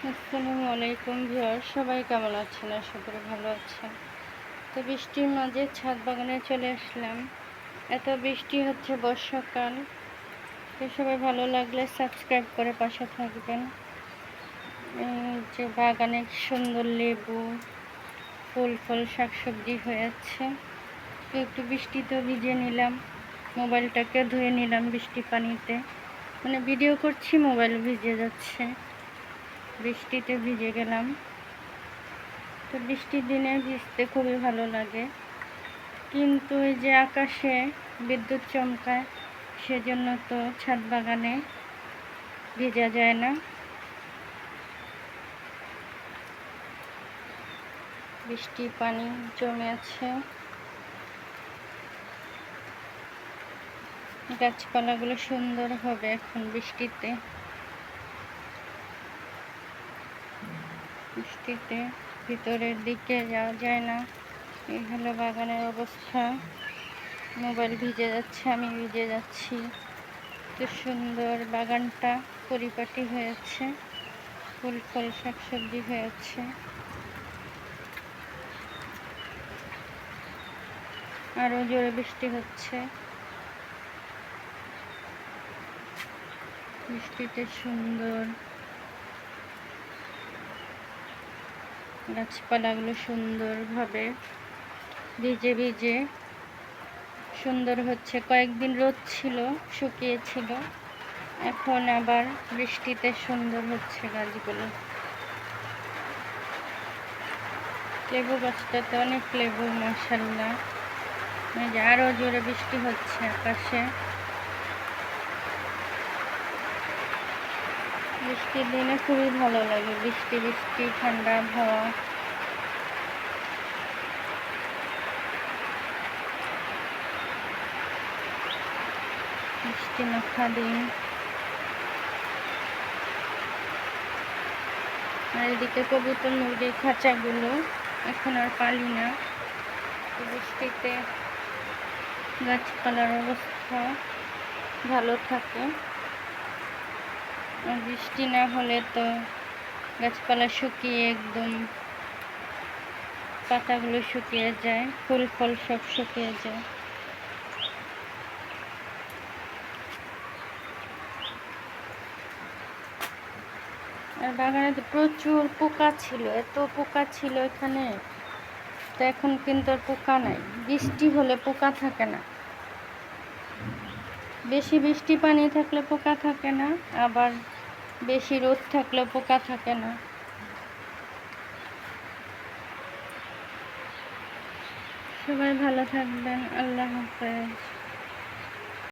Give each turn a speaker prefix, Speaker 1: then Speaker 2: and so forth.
Speaker 1: আসসালামু আলাইকুম ভিউয়ার, সবাই কেমন আছেন? আশা করি ভালো আছেন। তো বৃষ্টির মাঝে ছাদ বাগানে চলে আসলাম। এত বৃষ্টি হচ্ছে, বর্ষাকাল। তো সবাই ভালো লাগলে সাবস্ক্রাইব করে পাশে থাকবেন। এই যে বাগানে সুন্দর লেবু, ফুল ফল শাকসবজি হয়েছে। তো একটু বৃষ্টিতে ভিজে নিলাম, মোবাইলটাকে ধুয়ে নিলাম বৃষ্টি পানিতে। মানে ভিডিও করছি, মোবাইল ভিজে যাচ্ছে, বৃষ্টিতে ভিজে গেলাম। তো বৃষ্টির দিনে ভিজতে খুবই ভালো লাগে, কিন্তু এই যে আকাশে বিদ্যুৎ চমকায়, সেজন্য তো ছাদ বাগানে ভেজা যায় না। বৃষ্টি পানি জমে আছে, গাছপালাগুলো সুন্দর হবে এখন বৃষ্টিতে। ভিতরের দিকে যাওয়া যায় না। এই হলো বাগানের অবস্থা। মোবাইল ভিজে যাচ্ছে, আমি ভিজে যাচ্ছি। তো সুন্দর বাগানটা পরিপাটি হয়েছে, ফুল ফল শাকসবজি হয়েছে। আরো জোরে বৃষ্টি হচ্ছে। বৃষ্টিতে সুন্দর গাছপালাগুলো সুন্দরভাবে ভিজে ভিজে সুন্দর হচ্ছে। কয়েকদিন রোদ ছিল, শুকিয়েছিল, এখন আবার বৃষ্টিতে সুন্দর হচ্ছে গাছগুলো। লেবু গাছটাতে অনেক লেবু, মাশাআল্লাহ। আরো জোরে বৃষ্টি হচ্ছে আকাশে। বৃষ্টির দিনে খুবই ভালো লাগে, বৃষ্টি বৃষ্টি ঠান্ডা আবহাওয়া। বৃষ্টি মাখা দিন। আর এদিকে কবুতর মুরগির খাঁচাগুলো এখন আর পালি না। বৃষ্টিতে গাছপালার অবস্থা ভালো থাকে, আর বৃষ্টি না হলে তো গাছপালা শুকিয়ে একদম পাতাগুলো শুকিয়ে যায়, ফুল ফল সব শুকিয়ে যায়। আর বাগানে তো প্রচুর পোকা ছিল, এত পোকা ছিল এখানে। তো এখন কিন্তু আর পোকা নাই। বৃষ্টি হলে পোকা থাকে না, বেশি বৃষ্টি পানি থাকলে পোকা থাকে না, আবার বেশি রোদ থাকলেও পোকা থাকে না। সবাই ভালো থাকবেন, আল্লাহ হাফেজ।